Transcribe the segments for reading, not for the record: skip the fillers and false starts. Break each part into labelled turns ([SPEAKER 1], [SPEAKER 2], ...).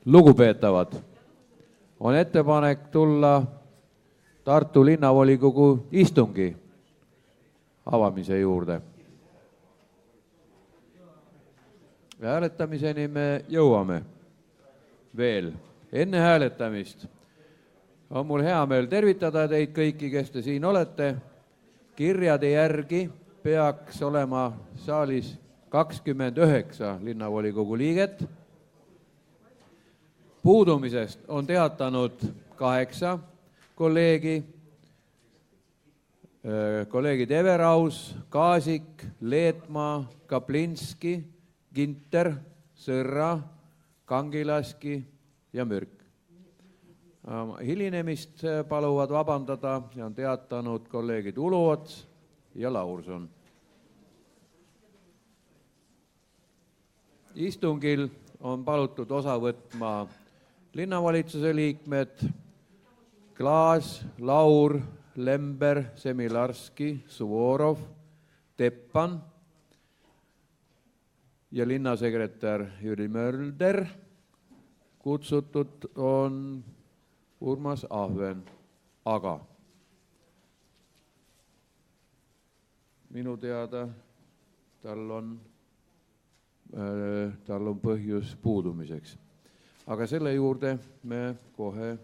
[SPEAKER 1] Lugupeetavad, on ettepanek tulla Tartu linnavolikogu istungi avamise juurde. Hääletamiseni me jõuame veel. Enne hääletamist on mul hea meel tervitada teid kõiki, kes te siin olete. Kirjade järgi peaks olema saalis 29 linnavolikogu liiget. Puudumisest on teatanud 8 kolleegi. Kolleegid Everaus, Kaasik, Leetmaa, Kaplinski, Ginter, Sõrra, Kangilaski ja Mürk. Hilinemist paluvad vabandada ja on teatanud kolleegid Uluots ja Laurson. Istungil on palutud osa võtma linnavalitsuse liikmed Klaas, Laur, Lember, Semilarski, Suvorov, Teppan ja linnasekretär Jüri Mölder. Kutsutud on Urmas Ahven, aga minu teada tal on põhjus puudumiseks. Aga selle juurde me kohe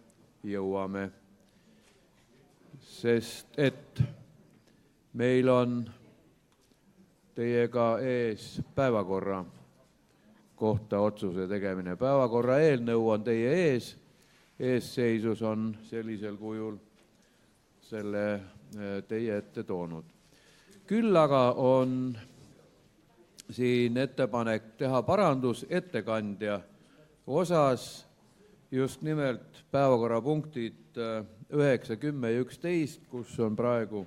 [SPEAKER 1] jõuame, sest et meil on teiega ees päevakorra kohta otsuse tegemine. Päevakorra eelnõu on teie ees. Eesseisus on sellisel kujul selle teie ette toonud. Küll aga on siin ettepanek teha parandus ettekandja osas, just nimelt päevakorrapunktid 9, 10 ja 11, kus on praegu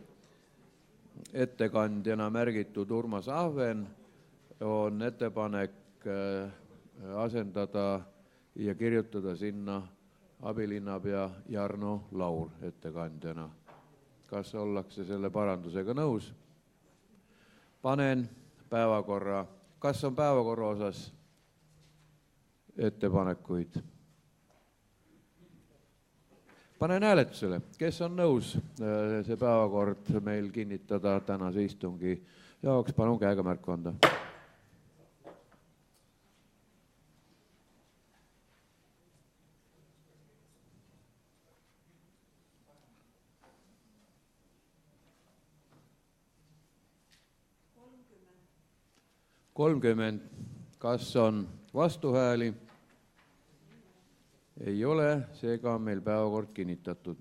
[SPEAKER 1] ettekandjana märgitud Urmas Ahven, on ettepanek asendada ja kirjutada sinna abilinnapea Jarno Laur ettekandjana. Kas ollakse selle parandusega nõus? Panen päevakorra. Kas on päevakorra osas ettepanekuid? Panen hääletusele. Kes on nõus see päevakord meil kinnitada tänase istungi jaoks? Palun käega märku anda. Kolmkümmend. Kas on vastuhääli? Ei ole, seega on meil päevakord kinnitatud.